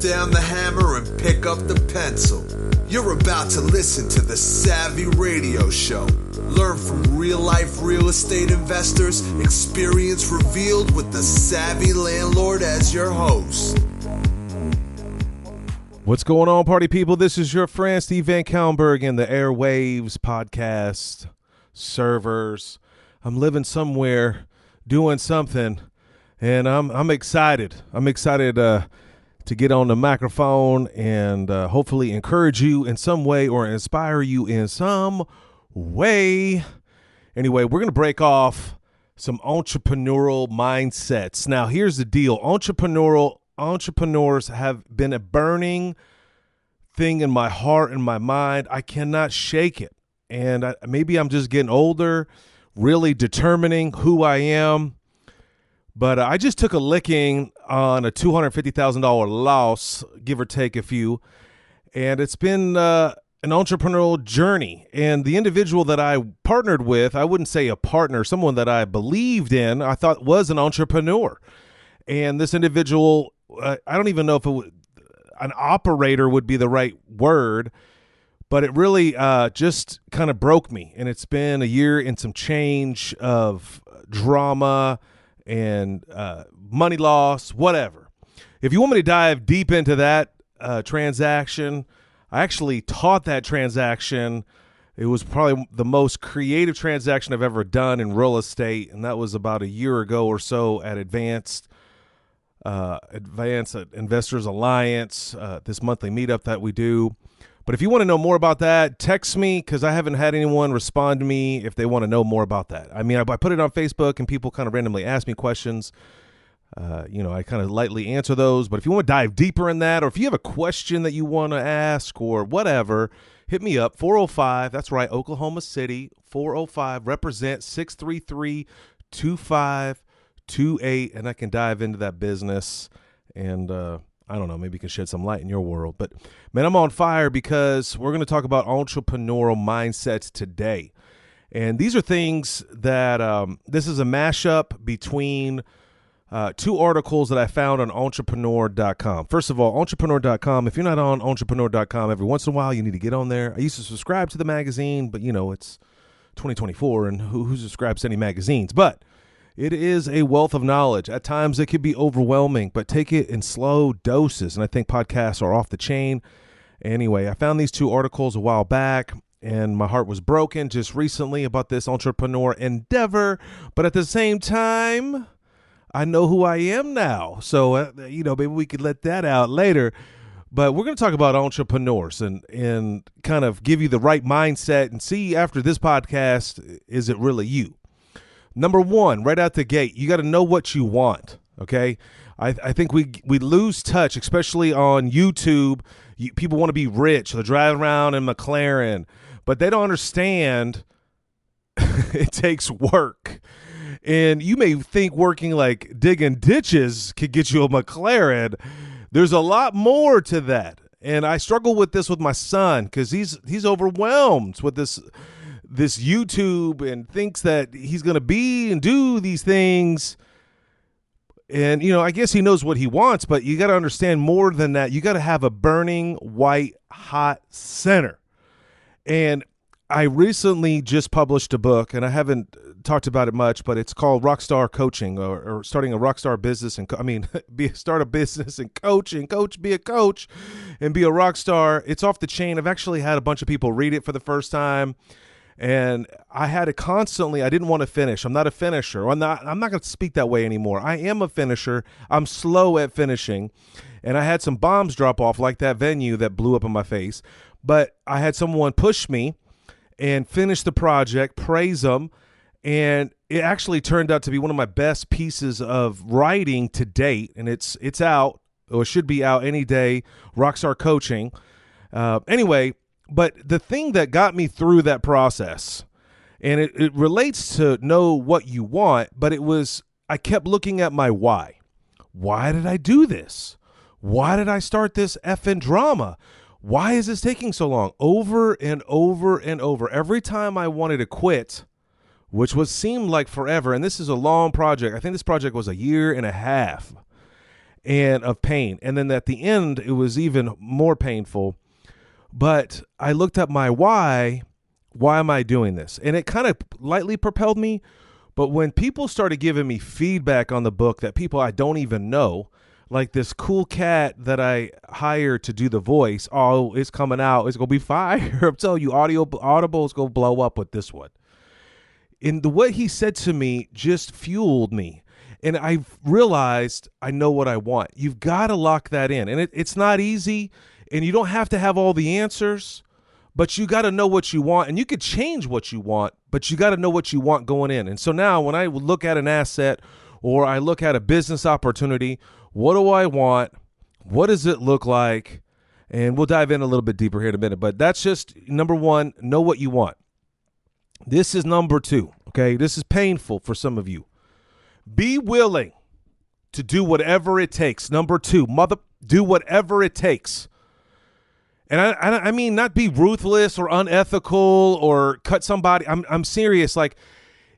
down the hammer and pick up the pencil. You're about to listen to the Savvy Radio Show. Learn from real-life real estate investors, experience revealed with the Savvy Landlord as your host. What's going on, party people? This is your friend Steve VanCauwenbergh in the airwaves, podcast, servers. I'm living somewhere, doing something, and I'm excited. I'm excited to get on the microphone and hopefully encourage you in some way or inspire you in some way. Anyway, we're going to break off some entrepreneurial mindsets. Now, here's the deal. Entrepreneurs have been a burning thing in my heart and my mind. I cannot shake it. And maybe I'm just getting older, really determining who I am. But I just took a licking on a $250,000 loss, give or take a few. And it's been an entrepreneurial journey. And the individual that I partnered with, I wouldn't say a partner, someone that I believed in, I thought was an entrepreneur. And this individual, I don't even know if an operator would be the right word, but it really just kind of broke me. And it's been a year and some change of drama and money loss, whatever. If you want me to dive deep into that transaction, I actually taught that transaction. It was probably the most creative transaction I've ever done in real estate, and that was about a year ago or so at Advanced Investors Alliance, this monthly meetup that we do. But if you want to know more about that, text me, because I haven't had anyone respond to me if they want to know more about that. I mean, I put it on Facebook and people kind of randomly ask me questions. I kind of lightly answer those. But if you want to dive deeper in that, or if you have a question that you want to ask or whatever, hit me up, 405, that's right, Oklahoma City, 405, represent 633-2528, and I can dive into that business and I don't know, maybe you can shed some light in your world. But, man, I'm on fire because we're going to talk about entrepreneurial mindsets today. And these are things that this is a mashup between two articles that I found on Entrepreneur.com. First of all, Entrepreneur.com, if you're not on Entrepreneur.com, every once in a while you need to get on there. I used to subscribe to the magazine, but, it's 2024, and who subscribes to any magazines? But it is a wealth of knowledge. At times it can be overwhelming, but take it in slow doses. And I think podcasts are off the chain. Anyway, I found these two articles a while back, and my heart was broken just recently about this entrepreneur endeavor. But at the same time, I know who I am now. So, maybe we could let that out later. But we're going to talk about entrepreneurs and kind of give you the right mindset and see after this podcast, is it really you? Number one, right out the gate, you got to know what you want, okay? I think we lose touch, especially on YouTube. People want to be rich. They're driving around in McLaren, but they don't understand it takes work. And you may think working like digging ditches could get you a McLaren. There's a lot more to that. And I struggle with this with my son because he's overwhelmed with this YouTube and thinks that he's going to be and do these things. And, I guess he knows what he wants, but you got to understand more than that. You got to have a burning, white, hot center. And I recently just published a book, and I haven't talked about it much, but it's called Rockstar Coaching, or starting a rockstar business start a business and be a coach and be a rock star. It's off the chain. I've actually had a bunch of people read it for the first time. And I had it constantly. I didn't want to finish. I'm not a finisher. I'm not going to speak that way anymore. I am a finisher. I'm slow at finishing. And I had some bombs drop off like that venue that blew up in my face. But I had someone push me and finish the project, praise them. And it actually turned out to be one of my best pieces of writing to date. And it's out, or it should be out any day, Rockstar Coaching. Anyway, but the thing that got me through that process, and it relates to know what you want, but I kept looking at my why. Why did I do this? Why did I start this effing drama? Why is this taking so long? Over and over and over. Every time I wanted to quit, which seemed like forever, and this is a long project. I think this project was a year and a half. and of pain. And then at the end, it was even more painful. But I looked at my why. Why am I doing this? And it kind of lightly propelled me. But when people started giving me feedback on the book that people I don't even know, like this cool cat that I hired to do the voice, oh, it's coming out. It's going to be fire. I'm telling you, Audible is going to blow up with this one. And what he said to me just fueled me. And I realized I know what I want. You've got to lock that in. And it's not easy. And you don't have to have all the answers. But you got to know what you want, and you could change what you want, but you got to know what you want going in. And so now when I look at an asset or I look at a business opportunity, what do I want? What does it look like? And we'll dive in a little bit deeper here in a minute, but that's just number one, know what you want. This is number two, okay? This is painful for some of you. Be willing to do whatever it takes. Number two, do whatever it takes. And I mean, not be ruthless or unethical or cut somebody. I'm serious. Like,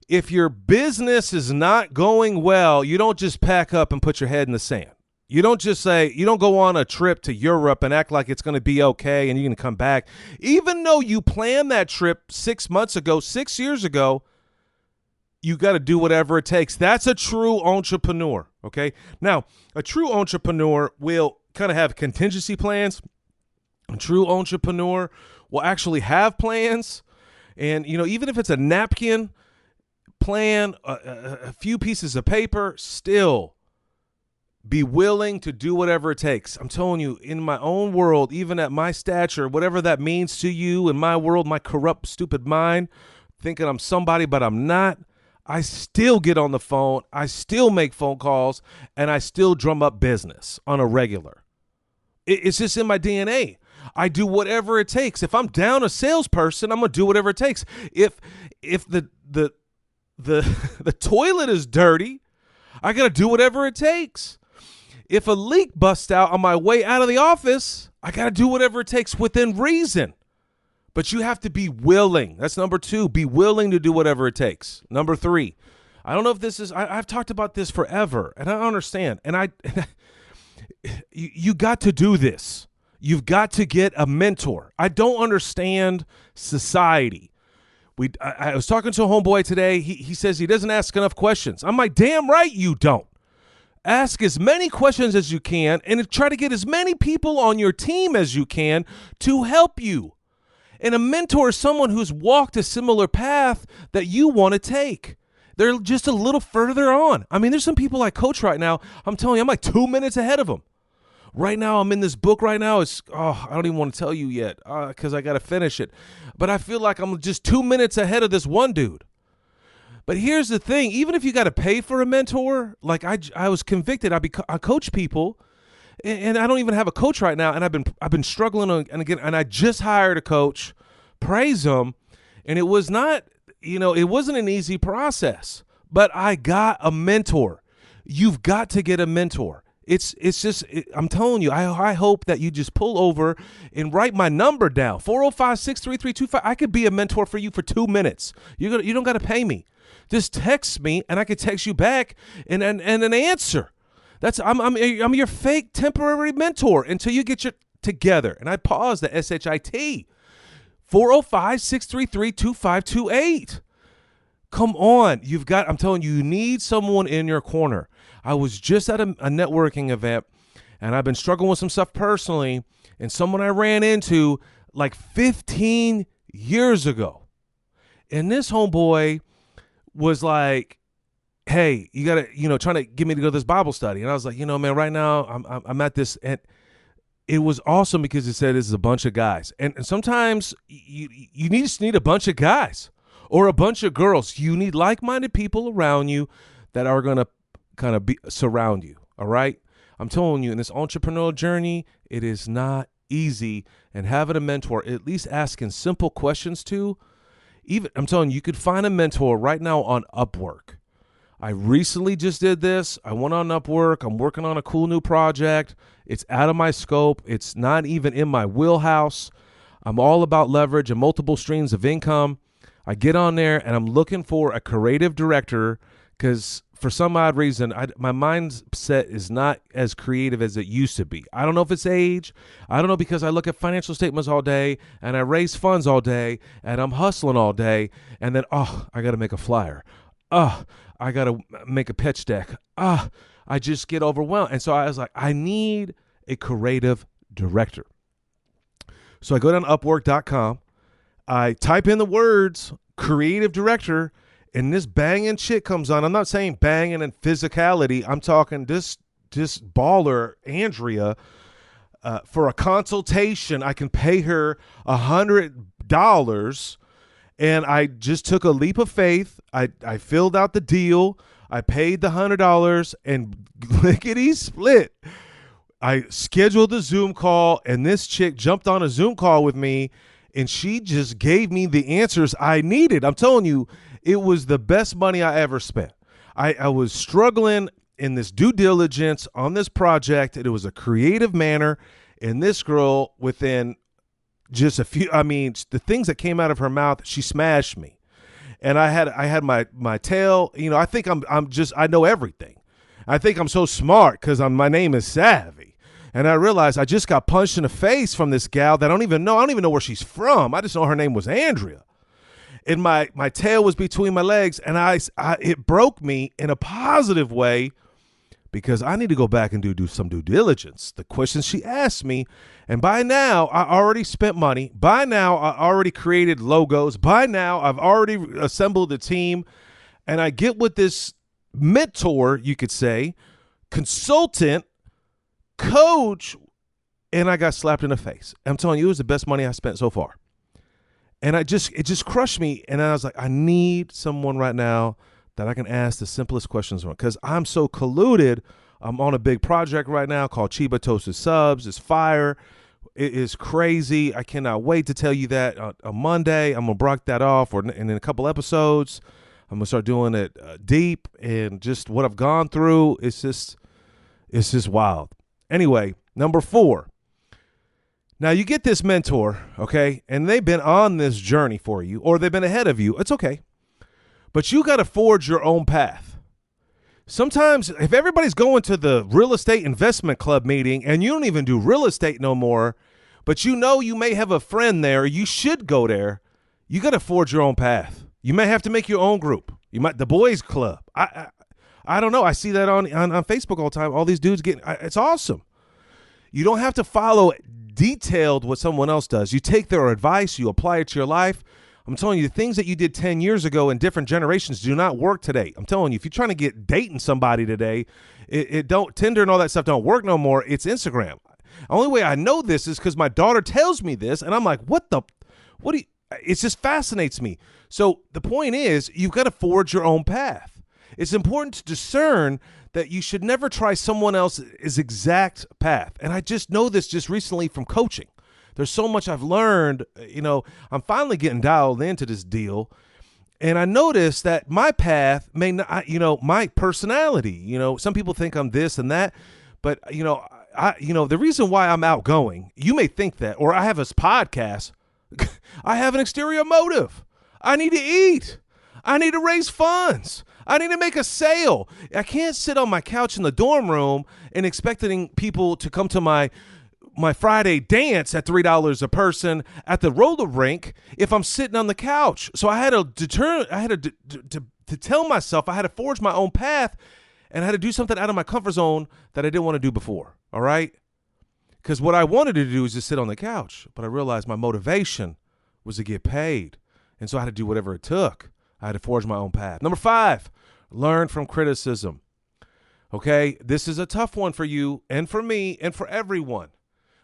if your business is not going well, you don't just pack up and put your head in the sand. You don't just say, you don't go on a trip to Europe and act like it's going to be okay and you're going to come back. Even though you planned that trip 6 months ago, 6 years ago, you got to do whatever it takes. That's a true entrepreneur, okay? Now, a true entrepreneur will kind of have contingency plans. A true entrepreneur will actually have plans. And, you know, even if it's a napkin plan, a few pieces of paper, still be willing to do whatever it takes. I'm telling you, in my own world, even at my stature, whatever that means to you, in my world, my corrupt, stupid mind, thinking I'm somebody, but I'm not, I still get on the phone, I still make phone calls, and I still drum up business on a regular. It's just in my DNA. I do whatever it takes. If I'm down a salesperson, I'm gonna do whatever it takes. If the toilet is dirty, I gotta do whatever it takes. If a leak busts out on my way out of the office, I gotta do whatever it takes within reason. But you have to be willing. That's number two. Be willing to do whatever it takes. Number three. I don't know if this is. I've talked about this forever, and I don't understand. And you got to do this. You've got to get a mentor. I don't understand society. I was talking to a homeboy today. He says he doesn't ask enough questions. I'm like, damn right you don't. Ask as many questions as you can and try to get as many people on your team as you can to help you. And a mentor is someone who's walked a similar path that you want to take. They're just a little further on. I mean, there's some people I coach right now. I'm telling you, I'm like 2 minutes ahead of them. Right now, I'm in this book right now. I don't even want to tell you yet because I got to finish it. But I feel like I'm just 2 minutes ahead of this one dude. But here's the thing. Even if you got to pay for a mentor, like I was convicted. I coach people, and I don't even have a coach right now. And I've been struggling and I just hired a coach. Praise him. And it was not, it wasn't an easy process. But I got a mentor. You've got to get a mentor. I'm telling you, I hope that you just pull over and write my number down, 405-633-25. I could be a mentor for you for 2 minutes. You don't got to pay me. Just text me, and I could text you back and an answer. I'm your fake temporary mentor until you get your together. And I paused the SHIT, 405-633-2528. Come on, I'm telling you, you need someone in your corner. I was just at a networking event, and I've been struggling with some stuff personally, and someone I ran into like 15 years ago. And this homeboy was like, hey, you got to, trying to get me to go to this Bible study. And I was like, man, right now I'm at this, and it was awesome because it said this is a bunch of guys. And sometimes you just need a bunch of guys or a bunch of girls. You need like-minded people around you that are going to kind of surround you. All right. I'm telling you, in this entrepreneurial journey, it is not easy. And having a mentor, at least asking simple questions to, I'm telling you, you could find a mentor right now on Upwork. I recently just did this. I went on Upwork. I'm working on a cool new project. It's out of my scope. It's not even in my wheelhouse. I'm all about leverage and multiple streams of income. I get on there and I'm looking for a creative director because for some odd reason, my mindset is not as creative as it used to be. I don't know if it's age. I don't know, because I look at financial statements all day and I raise funds all day and I'm hustling all day. And then, I got to make a flyer. I got to make a pitch deck. I just get overwhelmed. And so I was like, I need a creative director. So I go down to Upwork.com. I type in the words creative director, and this banging chick comes on. I'm not saying banging in physicality. I'm talking this baller, Andrea, for a consultation. I can pay her $100, and I just took a leap of faith. I filled out the deal. I paid the $100, and lickety split, I scheduled the Zoom call, and this chick jumped on a Zoom call with me, and she just gave me the answers I needed. I'm telling you, it was the best money I ever spent. I was struggling in this due diligence on this project. It was a creative manner, and this girl, within just a few, the things that came out of her mouth, she smashed me. And I had my tail, I think I know everything. I think I'm so smart because my name is Savvy. And I realized I just got punched in the face from this gal that I don't even know where she's from. I just know her name was Andrea. And my tail was between my legs, and it broke me in a positive way, because I need to go back and do some due diligence. The questions she asked me, and by now I already spent money. By now I already created logos. By now I've already assembled a team, and I get with this mentor, you could say, consultant, coach, and I got slapped in the face. I'm telling you, it was the best money I spent so far. And it just crushed me. And I was like, I need someone right now that I can ask the simplest questions on, because I'm so colluded. I'm on a big project right now called Chiba Toasted Subs. It's fire. It is crazy. I cannot wait to tell you that on Monday. I'm going to break that off, and in a couple episodes, I'm going to start doing it deep, and just what I've gone through. It's just wild. Anyway, number 4. Now, you get this mentor, okay, and they've been on this journey for you, or they've been ahead of you. It's okay. But you got to forge your own path. Sometimes, if everybody's going to the real estate investment club meeting and you don't even do real estate no more, but you may have a friend there, you should go there, you got to forge your own path. You may have to make your own group. The boys club. I don't know. I see that on Facebook all the time. All these dudes it's awesome. You don't have to follow detailed what someone else does. You take their advice, you apply it to your life. I'm telling you, the things that you did 10 years ago in different generations do not work today. I'm telling you, if you're trying to dating somebody today, Tinder and all that stuff don't work no more. It's Instagram. The only way I know this is because my daughter tells me this, and I'm like, it just fascinates me. So the point is, you've got to forge your own path. It's important to discern that you should never try someone else's exact path. And I just know this just recently from coaching. There's so much I've learned. I'm finally getting dialed into this deal. And I noticed that my path may not, my personality, some people think I'm this and that, but the reason why I'm outgoing, you may think that, or I have this podcast, I have an exterior motive. I need to eat. I need to raise funds. I need to make a sale. I can't sit on my couch in the dorm room and expecting people to come to my Friday dance at $3 a person at the roller rink if I'm sitting on the couch. So I had to tell myself I had to forge my own path, and I had to do something out of my comfort zone that I didn't want to do before. All right? Because what I wanted to do was just sit on the couch, but I realized my motivation was to get paid. And so I had to do whatever it took. I had to forge my own path. Number 5, learn from criticism. Okay? This is a tough one for you and for me and for everyone.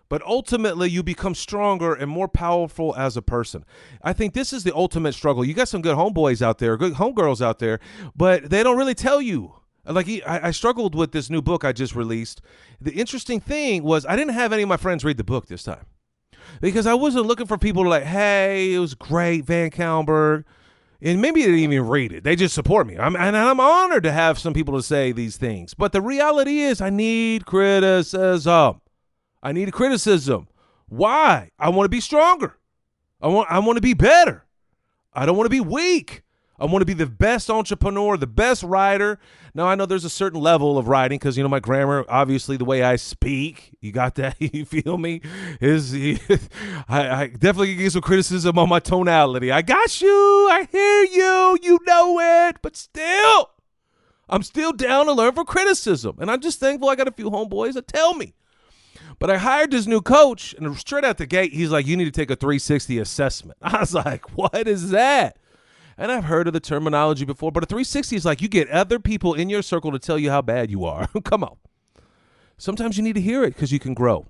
But ultimately, you become stronger and more powerful as a person. I think this is the ultimate struggle. You got some good homeboys out there, good homegirls out there, but they don't really tell you. Like I struggled with this new book I just released. The interesting thing was I didn't have any of my friends read the book this time because I wasn't looking for people to hey, it was great, VanCauwenbergh. And maybe they didn't even read it. They just support me. And I'm honored to have some people to say these things. But the reality is I need criticism. I need criticism. Why? I want to be stronger. I want to be better. I don't want to be weak. I want to be the best entrepreneur, the best writer. Now, I know there's a certain level of writing because, my grammar, obviously the way I speak, you got that? You feel me? I definitely can get some criticism on my tonality. I got you. I hear you. You know it. But still, I'm still down to learn for criticism. And I'm just thankful I got a few homeboys that tell me. But I hired this new coach, and straight out the gate, he's like, you need to take a 360 assessment. I was like, what is that? And I've heard of the terminology before, but a 360 is like you get other people in your circle to tell you how bad you are. Come on. Sometimes you need to hear it because you can grow.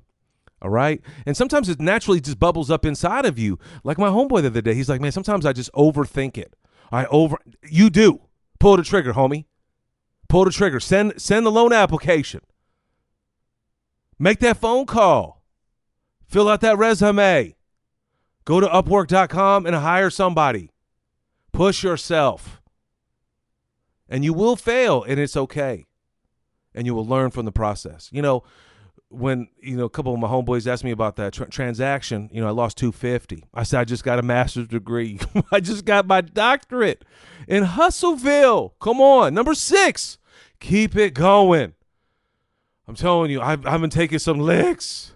All right? And sometimes it naturally just bubbles up inside of you. Like my homeboy the other day, he's like, man, sometimes I just overthink it. You do. Pull the trigger, homie. Pull the trigger. Send the loan application. Make that phone call. Fill out that resume. Go to Upwork.com and hire somebody. Push yourself. And you will fail, and it's okay. And you will learn from the process. When, a couple of my homeboys asked me about that transaction, I lost $250. I said, I just got a master's degree. I just got my doctorate in Hustleville. Come on. Number 6, keep it going. I'm telling you, I've been taking some licks.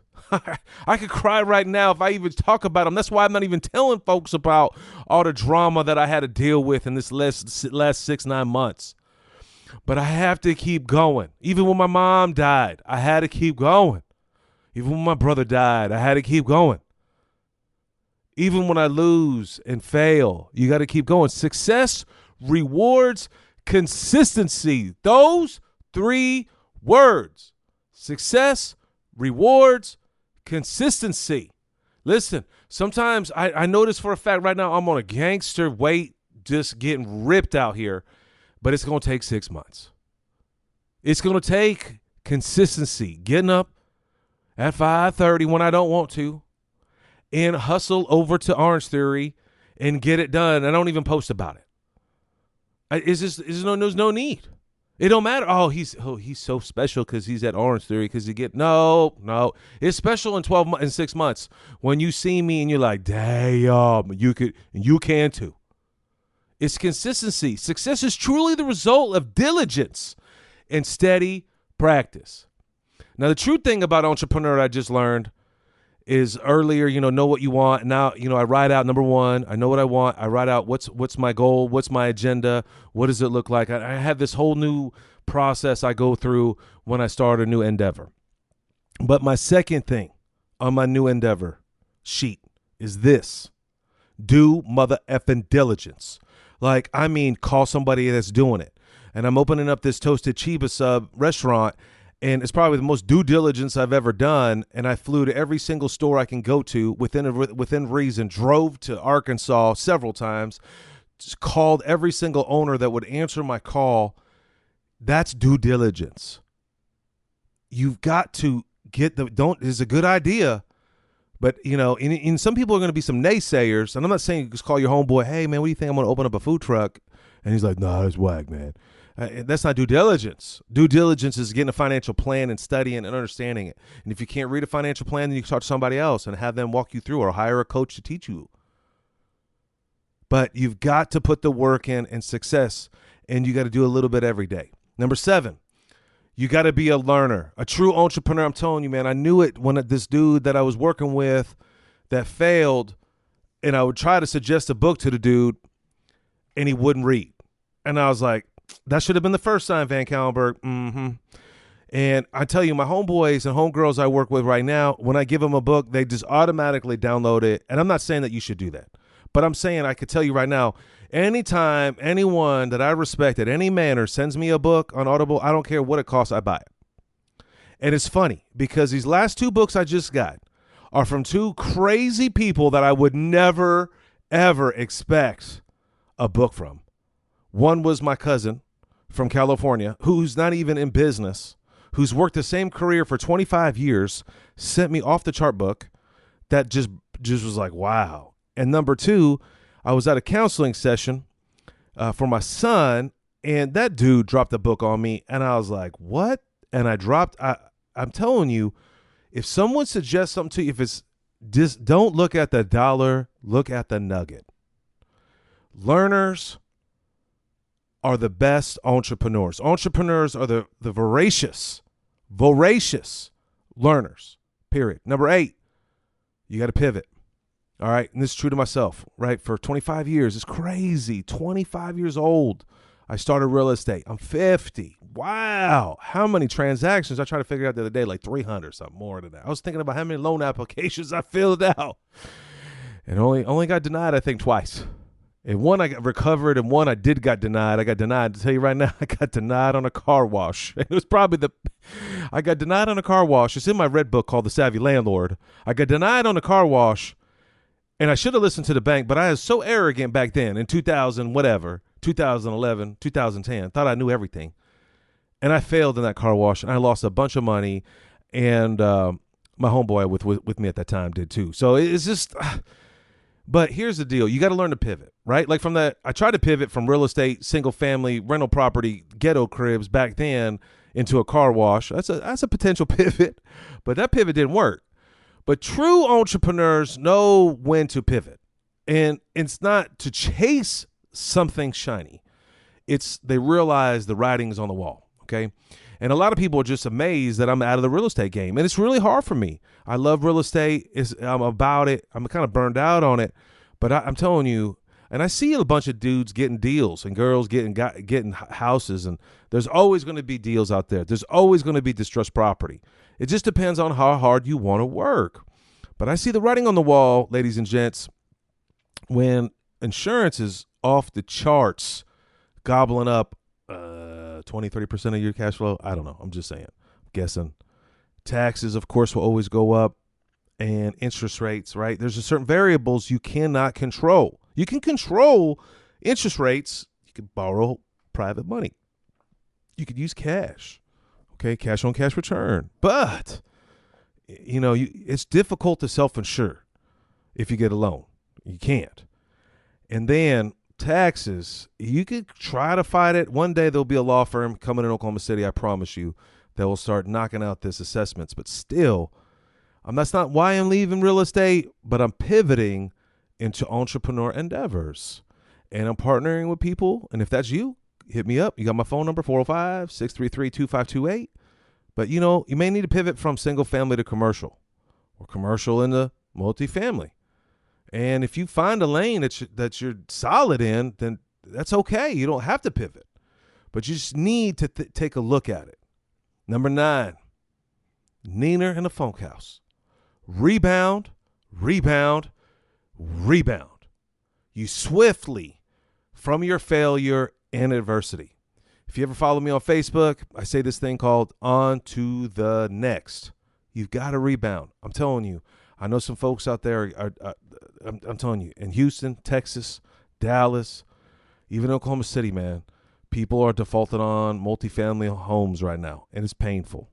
I could cry right now if I even talk about them. That's why I'm not even telling folks about all the drama that I had to deal with in this last 6-9 months. But I have to keep going. Even when my mom died, I had to keep going. Even when my brother died, I had to keep going. Even when I lose and fail, you got to keep going. Success rewards consistency. Those 3 words. Success rewards consistency. Listen, sometimes I notice for a fact right now I'm on a gangster weight just getting ripped out here, but it's going to take 6 months. It's going to take consistency, getting up at 5:30 when I don't want to and hustle over to Orange Theory and get it done. I don't even post about it. There's no need. It don't matter. He's so special because he's at Orange Theory because no. It's special in 6 months when you see me and you're like, damn, you can too. It's consistency. Success is truly the result of diligence and steady practice. Now, the true thing about entrepreneur I just learned is earlier, know what you want. Now, I write out number 1. I know what I want. I write out what's my goal, what's my agenda, what does it look like. I have this whole new process I go through when I start a new endeavor. But my second thing on my new endeavor sheet is this: do mother effing diligence. Call somebody that's doing it. And I'm opening up this Toasted Chiba Sub restaurant, and it's probably the most due diligence I've ever done. And I flew to every single store I can go to within reason, drove to Arkansas several times, just called every single owner that would answer my call. That's due diligence. You've got to it's a good idea, but in some people are going to be some naysayers. And I'm not saying you just call your homeboy, hey man, what do you think? I'm going to open up a food truck. And he's like, nah, that's whack, man. That's not due diligence. Due diligence is getting a financial plan and studying and understanding it. And if you can't read a financial plan, then you can talk to somebody else and have them walk you through, or hire a coach to teach you. But you've got to put the work in and success, and you got to do a little bit every day. Number 7, you got to be a learner, a true entrepreneur. I'm telling you, man, I knew it when this dude that I was working with that failed, and I would try to suggest a book to the dude, and he wouldn't read. And I was like, that should have been the first sign, VanCauwenbergh. Mm-hmm. And I tell you, my homeboys and homegirls I work with right now, when I give them a book, they just automatically download it. And I'm not saying that you should do that, but I'm saying I could tell you right now, anytime anyone that I respect at any manner sends me a book on Audible, I don't care what it costs, I buy it. And it's funny because these last 2 books I just got are from 2 crazy people that I would never, ever expect a book from. One was my cousin from California, who's not even in business, who's worked the same career for 25 years, sent me off the chart book that just was like, wow. And number 2, I was at a counseling session for my son, and that dude dropped the book on me, and I was like, what? And I'm telling you, if someone suggests something to you, if it's just, don't look at the dollar, look at the nugget. Learners are the best entrepreneurs. Entrepreneurs are the voracious learners, period. Number 8, you got to pivot. All right. And this is true to myself, right? For 25 years, it's crazy. 25 years old, I started real estate. I'm 50. Wow. How many transactions? I tried to figure out the other day, like 300 or something more than that. I was thinking about how many loan applications I filled out and only got denied, I think, twice. And one I got recovered and one I got denied. I got denied. To tell you right now, I got denied on a car wash. It was probably I got denied on a car wash. It's in my red book called The Savvy Landlord. I got denied on a car wash, and I should have listened to the bank, but I was so arrogant back then in 2011, 2010, thought I knew everything. And I failed in that car wash, and I lost a bunch of money, and my homeboy with me at that time did too. So it's just... But here's the deal. You got to learn to pivot, right? Like I tried to pivot from real estate, single family, rental property, ghetto cribs back then into a car wash. That's a potential pivot, but that pivot didn't work. But true entrepreneurs know when to pivot. And it's not to chase something shiny. They realize the writing's on the wall, okay? And a lot of people are just amazed that I'm out of the real estate game. And it's really hard for me. I love real estate. I'm about it. I'm kind of burned out on it. But I'm telling you, and I see a bunch of dudes getting deals and girls getting houses. And there's always going to be deals out there. There's always going to be distressed property. It just depends on how hard you want to work. But I see the writing on the wall, ladies and gents, when insurance is off the charts, gobbling up 20-30% of your cash flow. I don't know. I'm just saying. I'm guessing. Taxes, of course, will always go up, and interest rates, right? There's certain variables you cannot control. You can control interest rates. You can borrow private money. You could use cash, okay? Cash on cash return. But, it's difficult to self-insure if you get a loan. You can't. And then taxes, you could try to fight it. One day there'll be a law firm coming in Oklahoma City, I promise you, that will start knocking out this assessments. But still, that's not why I'm leaving real estate, but I'm pivoting into entrepreneur endeavors. And I'm partnering with people. And if that's you, hit me up. You got my phone number, 405-633-2528. But, you may need to pivot from single family to commercial or commercial into multifamily. And if you find a lane that you're solid in, then that's okay. You don't have to pivot, but you just need to take a look at it. Number 9, Neener in the Funk House. Rebound, rebound, rebound. You swiftly from your failure and adversity. If you ever follow me on Facebook, I say this thing called on to the next. You've got to rebound. I'm telling you. I know some folks out there I'm telling you, in Houston, Texas, Dallas, even Oklahoma City, man, people are defaulting on multifamily homes right now, and it's painful.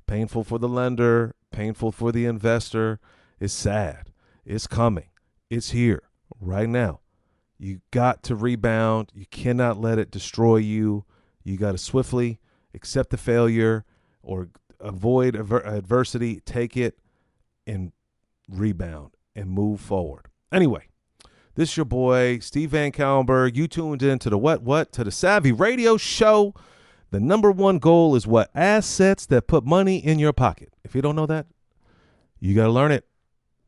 Painful for the lender, painful for the investor. It's sad. It's coming. It's here right now. You got to rebound. You cannot let it destroy you. You got to swiftly accept the failure or avoid adversity, take it, and rebound and move forward. Anyway, this is your boy, Steve VanCauwenbergh. You tuned in to to the Savvy Radio Show. The number one goal is what? Assets that put money in your pocket. If you don't know that, you got to learn it.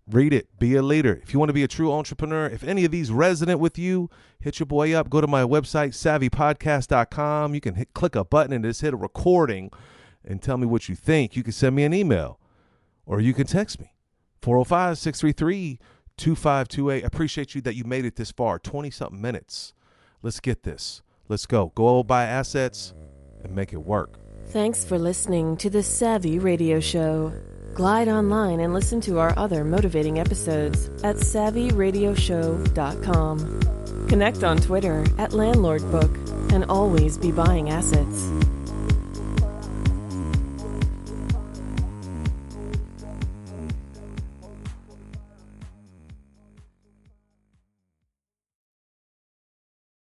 Read it. Be a leader. If you want to be a true entrepreneur, if any of these resonate with you, hit your boy up. Go to my website, savvypodcast.com. You can click a button and just hit a recording and tell me what you think. You can send me an email or you can text me. 405-633-2528. Appreciate you that you made it this far. 20-something minutes. Let's get this. Let's go. Go buy assets and make it work. Thanks for listening to the Savvy Radio Show. Glide online and listen to our other motivating episodes at savvyradioshow.com. Connect on Twitter at LandlordBook and always be buying assets.